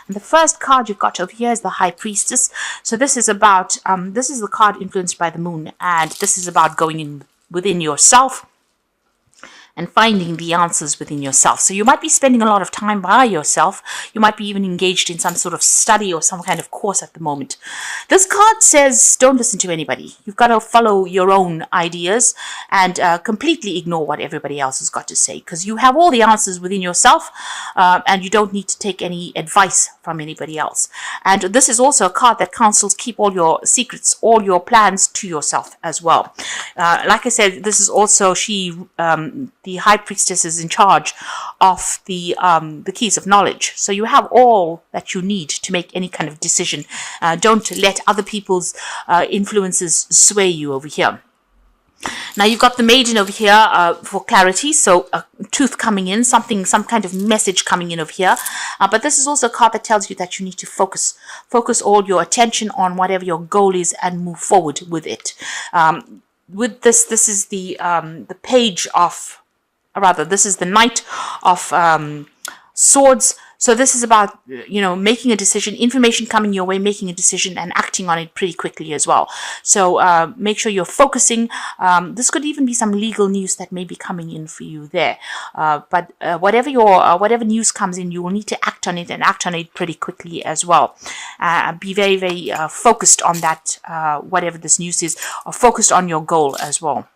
And the first card you've got over here is the High Priestess. So this is about, this is the card influenced by the moon, and this is about going in within yourself and finding the answers within yourself. So you might be spending a lot of time by yourself. You might be even engaged in some sort of study or some kind of course at the moment. This card says don't listen to anybody. You've got to follow your own ideas and completely ignore what everybody else has got to say, because you have all the answers within yourself, and you don't need to take any advice from anybody else. And this is also a card that counsels keep all your secrets, all your plans to yourself as well. Like I said, this is also the High Priestess is in charge of the keys of knowledge. So you have all that you need to make any kind of decision. Don't let other people's influences sway you over here. Now you've got the Maiden over here for clarity, so truth coming in, some kind of message coming in over here. But this is also a card that tells you that you need to focus all your attention on whatever your goal is and move forward with it. With this is the page of, rather, this is the Knight of Swords. So this is about, making a decision, information coming your way, making a decision and acting on it pretty quickly as well. So make sure you're focusing. This could even be some legal news that may be coming in for you there. But whatever news comes in, you will need to act on it, and act on it pretty quickly as well. Be very, very focused on that, whatever this news is, or focused on your goal as well.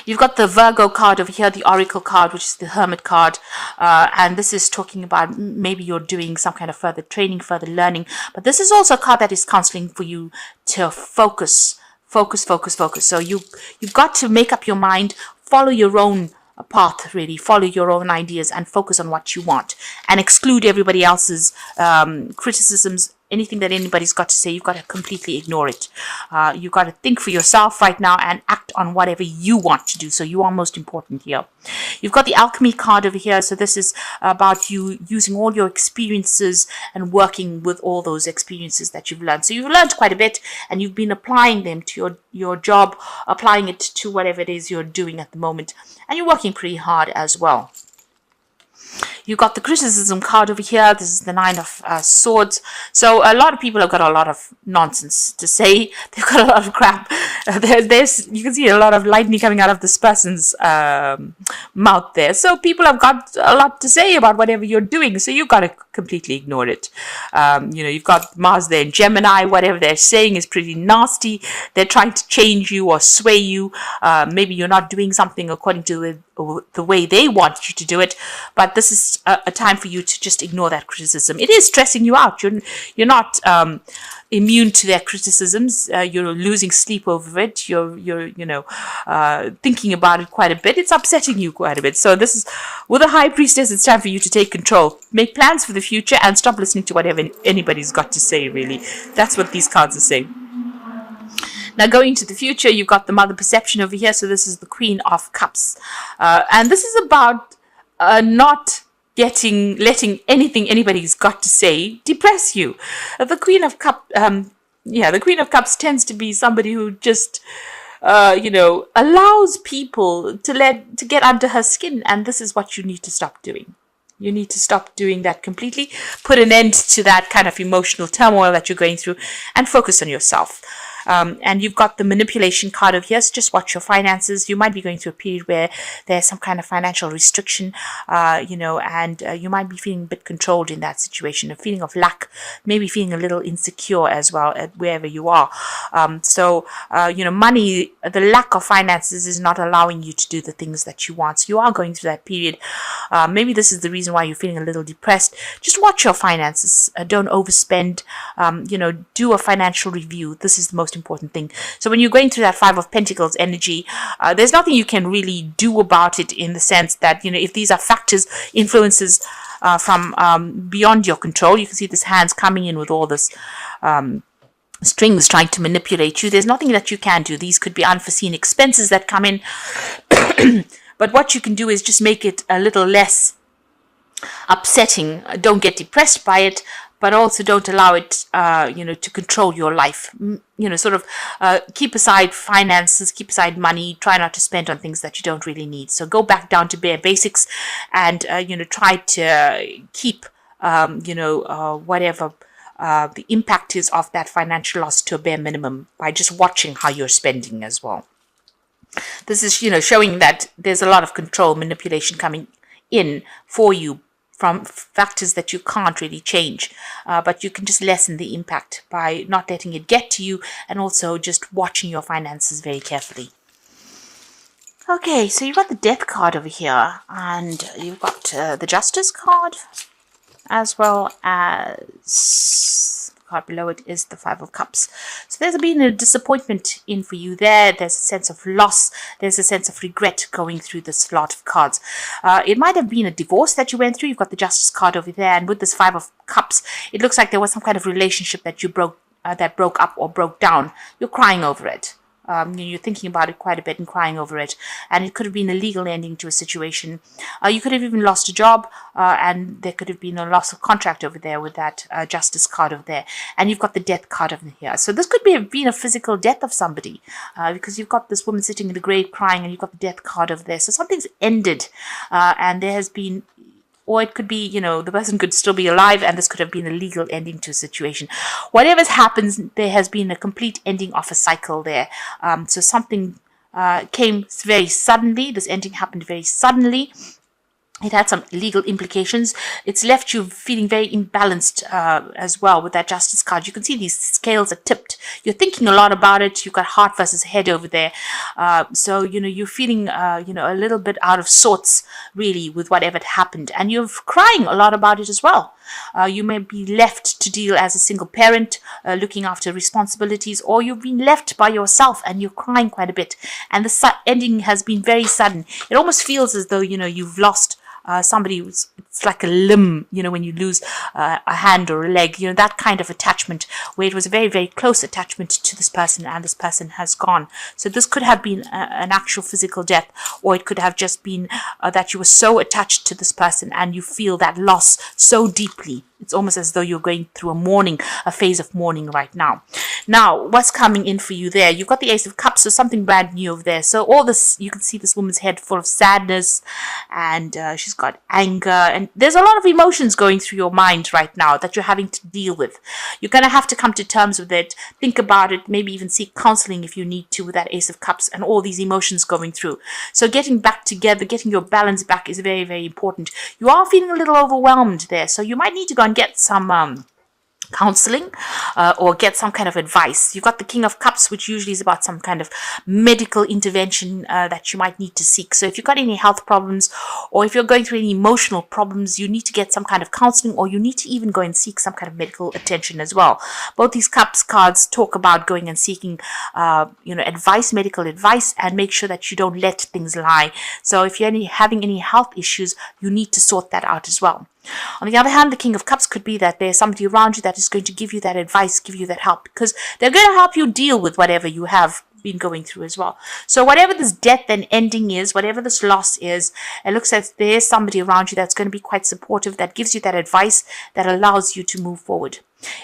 You've got the Virgo card over here, the Oracle card, which is the Hermit card. And this is talking about maybe you're doing some kind of further training, further learning. But this is also a card that is counseling for you to focus. So you've got to make up your mind, follow your own path, really. Follow your own ideas and focus on what you want. And exclude everybody else's criticisms. Anything that anybody's got to say, you've got to completely ignore it. You've got to think for yourself right now and act on whatever you want to do. So you are most important here. You've got the Alchemy card over here. So this is about you using all your experiences and working with all those experiences that you've learned. So you've learned quite a bit, and you've been applying them to your job, applying it to whatever it is you're doing at the moment. And you're working pretty hard as well. You've got the Criticism card over here. This is the Nine of Swords. So a lot of people have got a lot of nonsense to say. They've got a lot of crap. You can see a lot of lightning coming out of this person's mouth there. So people have got a lot to say about whatever you're doing. So you've got to completely ignore it. You've got Mars there in Gemini. Whatever they're saying is pretty nasty. They're trying to change you or sway you. Maybe you're not doing something according to the way they want you to do it. But this is a time for you to just ignore that criticism. It is stressing you out. You're not immune to their criticisms. You're losing sleep over it. You're thinking about it quite a bit. It's upsetting you quite a bit. So this is, with a High Priestess, it's time for you to take control. Make plans for the future and stop listening to whatever anybody's got to say, really. That's what these cards are saying. Now, going to the future, you've got the Mother Perception over here. So this is the Queen of Cups. And this is about not letting anything anybody's got to say depress you. The Queen of Cups tends to be somebody who just allows people to get under her skin, and this is what you need to stop doing. You need to stop doing that completely. Put an end to that kind of emotional turmoil that you're going through, and focus on yourself. And you've got the Manipulation card over here. So just watch your finances. You might be going through a period where there's some kind of financial restriction, and you might be feeling a bit controlled in that situation, a feeling of lack, maybe feeling a little insecure as well at wherever you are. Money, the lack of finances is not allowing you to do the things that you want. So you are going through that period. Maybe this is the reason why you're feeling a little depressed. Just watch your finances. Don't overspend. Do a financial review. This is the most important thing. So when you're going through that Five of Pentacles energy, there's nothing you can really do about it, in the sense that, if these are factors, influences from beyond your control. You can see this hand's coming in with all this strings trying to manipulate you. There's nothing that you can do. These could be unforeseen expenses that come in. But what you can do is just make it a little less upsetting. Don't get depressed by it, but also don't allow it, to control your life. Keep aside finances, keep aside money. Try not to spend on things that you don't really need. So go back down to bare basics, and try to keep whatever the impact is of that financial loss to a bare minimum by just watching how you're spending as well. This is, showing that there's a lot of control, manipulation coming in for you from factors that you can't really change, but you can just lessen the impact by not letting it get to you and also just watching your finances very carefully. Okay, so you've got the Death card over here, and you've got the Justice card, as well as the card below it is the Five of Cups. So there's been a disappointment in for you there. There's a sense of loss. There's a sense of regret going through this lot of cards. It might have been a divorce that you went through. You've got the Justice card over there, and with this Five of Cups, it looks like there was some kind of relationship that you broke up or broke down. You're crying over it. You're thinking about it quite a bit and crying over it, and it could have been a legal ending to a situation. You could have even lost a job, and there could have been a loss of contract over there with that Justice card over there. And you've got the Death card over here. So this could have been a physical death of somebody, because you've got this woman sitting in the grave crying, and you've got the Death card over there. So something's ended, and there has been, or it could be, the person could still be alive, and this could have been a legal ending to a situation. Whatever's happens, there has been a complete ending of a cycle there. So something came very suddenly. This ending happened very suddenly. It had some legal implications. It's left you feeling very imbalanced as well with that Justice card. You can see these scales are tipped. You're thinking a lot about it. You've got heart versus head over there. So, you're feeling, a little bit out of sorts, really, with whatever had happened. And you're crying a lot about it as well. You may be left to deal as a single parent, looking after responsibilities, or you've been left by yourself and you're crying quite a bit. And the ending has been very sudden. It almost feels as though, you've lost somebody. It's like a limb, when you lose a hand or a leg, that kind of attachment where it was a very, very close attachment to this person and this person has gone. So this could have been an actual physical death, or it could have just been that you were so attached to this person and you feel that loss so deeply. It's almost as though you're going through a phase of mourning right now. Now, what's coming in for you there? You've got the Ace of Cups, so something brand new over there. So all this, you can see this woman's head full of sadness, and she's got anger, and there's a lot of emotions going through your mind right now that you're having to deal with. You're going to have to come to terms with it, think about it, maybe even seek counseling if you need to with that Ace of Cups and all these emotions going through. So getting back together, getting your balance back is very, very important. You are feeling a little overwhelmed there, so you might need to go and get some counseling or get some kind of advice. You've got the King of Cups, which usually is about some kind of medical intervention that you might need to seek. So if you've got any health problems, or if you're going through any emotional problems, you need to get some kind of counseling, or you need to even go and seek some kind of medical attention as well. Both these Cups cards talk about going and seeking advice, medical advice, and make sure that you don't let things lie. So if you're having any health issues, you need to sort that out as well. On the other hand, the King of Cups could be that there's somebody around you that is going to give you that advice, give you that help, because they're going to help you deal with whatever you have been going through as well. So whatever this death and ending is, whatever this loss is, it looks like there's somebody around you that's going to be quite supportive, that gives you that advice that allows you to move forward.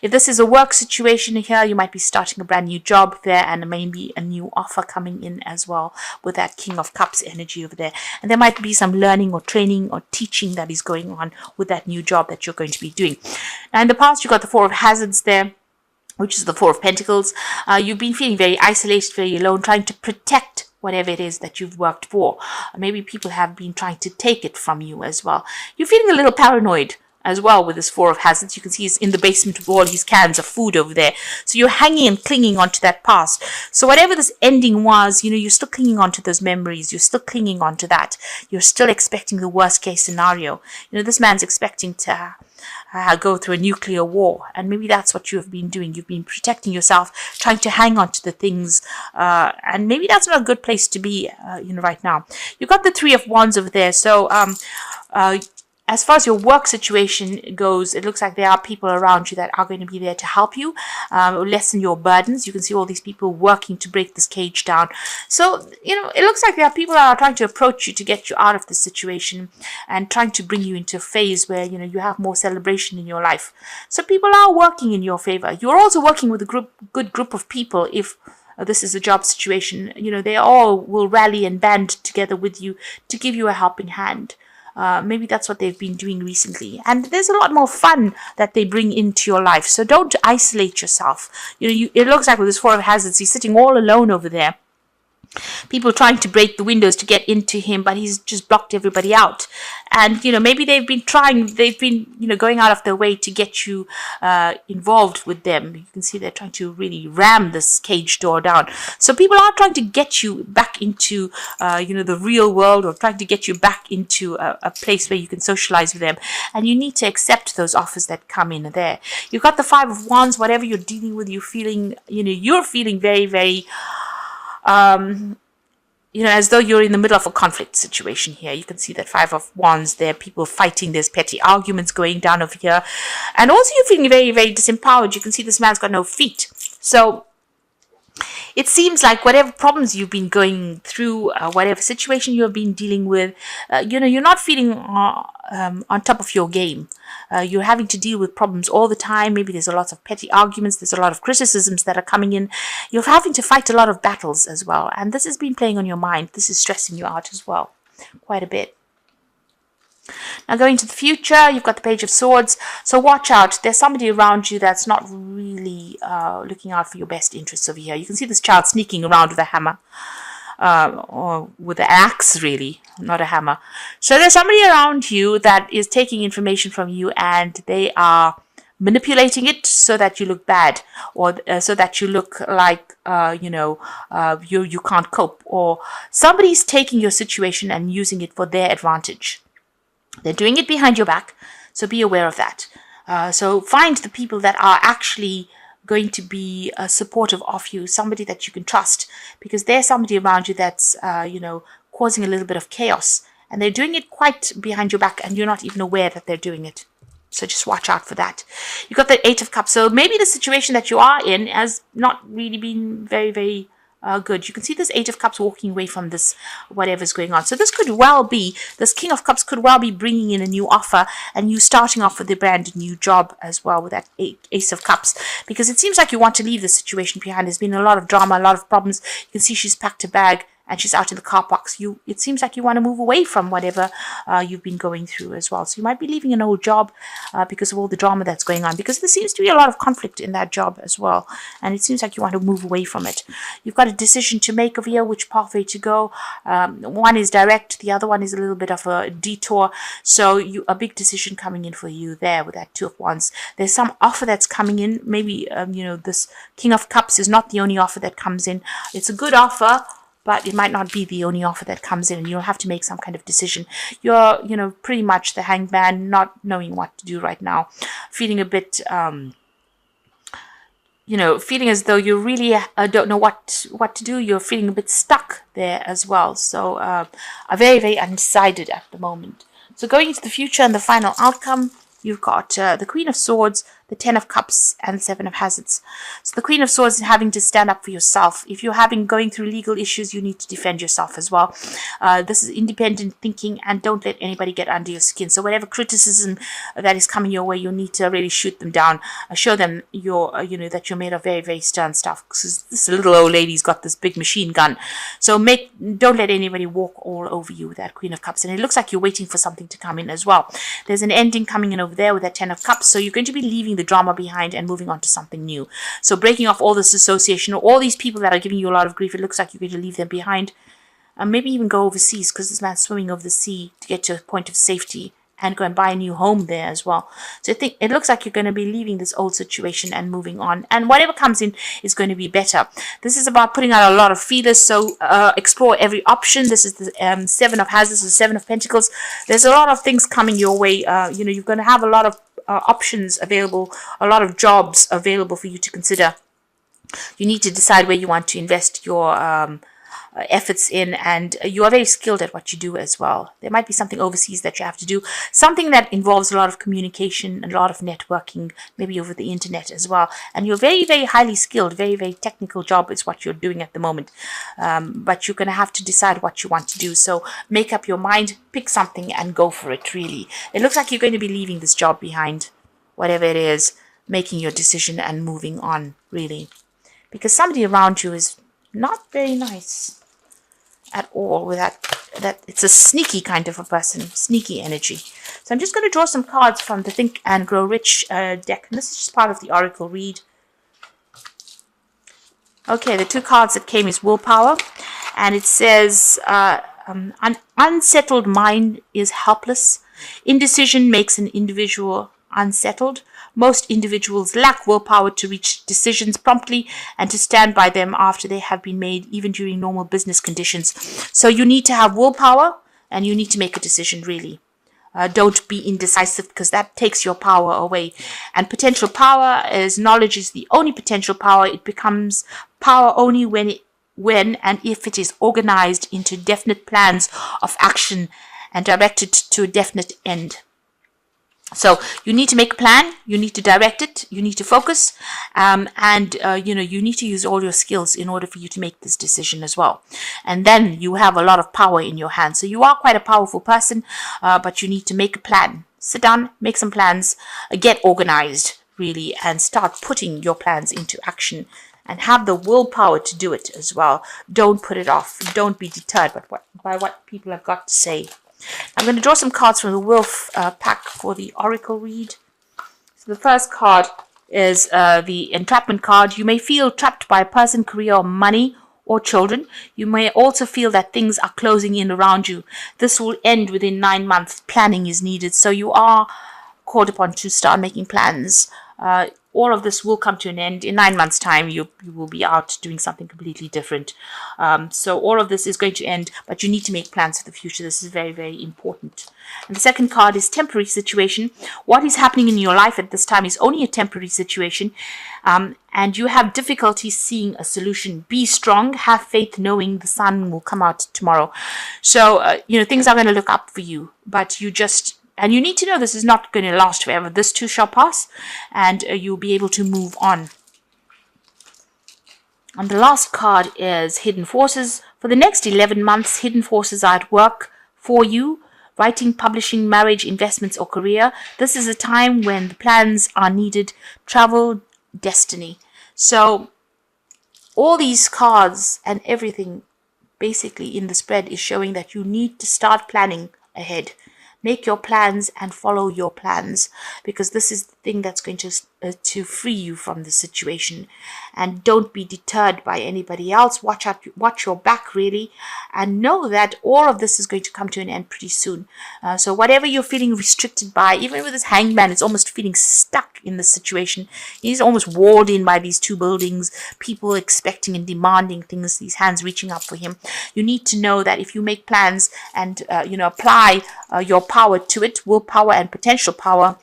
If this is a work situation here, you might be starting a brand new job there, and maybe a new offer coming in as well with that King of Cups energy over there. And there might be some learning or training or teaching that is going on with that new job that you're going to be doing. Now in the past, you got the Four of Hazards there, which is the Four of Pentacles. You've been feeling very isolated, very alone, trying to protect whatever it is that you've worked for. Maybe people have been trying to take it from you as well. You're feeling a little paranoid as well with this Four of Hazards. You can see he's in the basement with all his cans of food over there. So you're hanging and clinging onto that past. So whatever this ending was, you're still clinging onto those memories. You're still clinging onto that. You're still expecting the worst case scenario. This man's expecting to go through a nuclear war, and maybe that's what you have been doing. You've been protecting yourself, trying to hang on to the things, and maybe that's not a good place to be right now. You've got the Three of Wands over there. So as far as your work situation goes, it looks like there are people around you that are going to be there to help you, lessen your burdens. You can see all these people working to break this cage down. So, it looks like there are people that are trying to approach you to get you out of this situation and trying to bring you into a phase where, you have more celebration in your life. So people are working in your favor. You're also working with a good group of people. If this is a job situation, they all will rally and band together with you to give you a helping hand. Maybe that's what they've been doing recently. And there's a lot more fun that they bring into your life. So don't isolate yourself. It looks like with this Four of Hazards, he's sitting all alone over there. People trying to break the windows to get into him, but he's just blocked everybody out. And maybe they've been going out of their way to get you involved with them. You can see they're trying to really ram this cage door down. So people are trying to get you back into the real world, or trying to get you back into a place where you can socialize with them. And you need to accept those offers that come in there. You've got the Five of Wands. Whatever you're dealing with, you're feeling very, very as though you're in the middle of a conflict situation here. You can see that Five of Wands there, people fighting, there's petty arguments going down over here. And also you're feeling very, very disempowered. You can see this man's got no feet. So it seems like whatever problems you've been going through, whatever situation you've been dealing with, you're not feeling on top of your game. You're having to deal with problems all the time. Maybe there's a lot of petty arguments. There's a lot of criticisms that are coming in. You're having to fight a lot of battles as well. And this has been playing on your mind. This is stressing you out as well, quite a bit. Now going to the future, you've got the Page of Swords. So watch out. There's somebody around you that's not really looking out for your best interests over here. You can see this child sneaking around with a hammer. Or with an axe, really, not a hammer. So there's somebody around you that is taking information from you, and they are manipulating it so that you look bad, or so that you look like you can't cope, or somebody's taking your situation and using it for their advantage. They're doing it behind your back, so be aware of that. So find the people that are actually going to be supportive of you, somebody that you can trust, because there's somebody around you that's causing a little bit of chaos, and they're doing it quite behind your back, and you're not even aware that they're doing it. So just watch out for that. You've got the Eight of Cups. So maybe the situation that you are in has not really been very, very good. You can see this Eight of Cups walking away from this, whatever's going on. So this could well be, this King of Cups could well be bringing in a new offer, and you starting off with a brand new job as well with that Ace of Cups, because it seems like you want to leave the situation behind. There's been a lot of drama, a lot of problems. You can see she's packed a bag and she's out in the car parks. It seems like you want to move away from whatever you've been going through as well. So you might be leaving an old job because of all the drama that's going on, because there seems to be a lot of conflict in that job as well. And it seems like you want to move away from it. You've got a decision to make over here, which pathway to go. One is direct, the other one is a little bit of a detour. So a big decision coming in for you there with that Two of Wands. There's some offer that's coming in. Maybe, this King of Cups is not the only offer that comes in. It's a good offer, but it might not be the only offer that comes in, and you'll have to make some kind of decision. You're, pretty much the Hanged Man, not knowing what to do right now, feeling a bit, feeling as though you really don't know what to do. You're feeling a bit stuck there as well. So, are very, very undecided at the moment. So going into the future and the final outcome, you've got the Queen of Swords, the Ten of Cups, and the Seven of Hazards. So the Queen of Swords is having to stand up for yourself. If you're going through legal issues, you need to defend yourself as well. This is independent thinking, and don't let anybody get under your skin. So whatever criticism that is coming your way, you need to really shoot them down. Show them that you're made of very, very stern stuff. Because this little old lady's got this big machine gun. So don't let anybody walk all over you with that Queen of Cups. And it looks like you're waiting for something to come in as well. There's an ending coming in over there with that Ten of Cups. So you're going to be leaving the drama behind and moving on to something new. So breaking off all this association, all these people that are giving you a lot of grief, it looks like you're going to leave them behind. Maybe even go overseas, because this man's swimming over the sea to get to a point of safety and go and buy a new home there as well. So I think it looks like you're going to be leaving this old situation and moving on. And whatever comes in is going to be better. This is about putting out a lot of feelers. So explore every option. This is the Seven of Hazards, the Seven of Pentacles. There's a lot of things coming your way. You're going to have a lot of options available, a lot of jobs available for you to consider. You need to decide where you want to invest your efforts in, and you are very skilled at what you do as well. There might be something overseas that you have to do, something that involves a lot of communication and a lot of networking, maybe over the internet as well. And you're very, very highly skilled, very, very technical job is what you're doing at the moment. But you're going to have to decide what you want to do. So make up your mind, pick something and go for it, really. It looks like you're going to be leaving this job behind, whatever it is, making your decision and moving on, really. Because somebody around you is not very nice at all with that that it's a sneaky kind of a person, sneaky energy. So I'm just going to draw some cards from the Think and Grow Rich deck. And this is just part of the Oracle read. Okay, the two cards that came is Willpower. And it says, an unsettled mind is helpless. Indecision makes an individual unsettled. Most individuals lack willpower to reach decisions promptly and to stand by them after they have been made, even during normal business conditions. So you need to have willpower and you need to make a decision, really. Don't be indecisive, because that takes your power away. And potential power is knowledge is the only potential power. It becomes power only when and if it is organized into definite plans of action and directed to a definite end. So you need to make a plan, you need to direct it, you need to focus, and you need to use all your skills in order for you to make this decision as well. And then you have a lot of power in your hands. So you are quite a powerful person, but you need to make a plan. Sit down, make some plans, get organized, really, and start putting your plans into action. And have the willpower to do it as well. Don't put it off. Don't be deterred by what people have got to say. I'm going to draw some cards from the Wolf pack for the Oracle read. So the first card is the Entrapment card. You may feel trapped by a person, career, or money, or children. You may also feel that things are closing in around you. This will end within 9 months. Planning is needed. So you are called upon to start making plans. All of this will come to an end. In 9 months' time, you will be out doing something completely different. So all of this is going to end, but you need to make plans for the future. This is very, very important. And the second card is Temporary Situation. What is happening in your life at this time is only a temporary situation, and you have difficulty seeing a solution. Be strong. Have faith, knowing the sun will come out tomorrow. So, things are going to look up for you, but and you need to know this is not going to last forever. This too shall pass, and you'll be able to move on. And the last card is Hidden Forces. For the next 11 months, hidden forces are at work for you. Writing, publishing, marriage, investments, or career. This is a time when the plans are needed. Travel, destiny. So all these cards and everything basically in the spread is showing that you need to start planning ahead. Make your plans and follow your plans, because this is the thing that's going to free you from the situation. And don't be deterred by anybody else. Watch your back, really, and know that all of this is going to come to an end pretty soon. So whatever you're feeling restricted by, even with this Hangman, it's almost feeling stuck in the situation. He's almost walled in by these two buildings, people expecting and demanding things, these hands reaching up for him. You need to know that if you make plans and apply your power to it, willpower and potential power,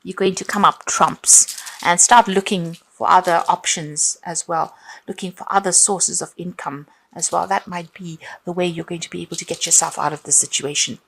you're going to come up trumps. And start looking for other options as well, looking for other sources of income as well. That might be the way you're going to be able to get yourself out of this situation.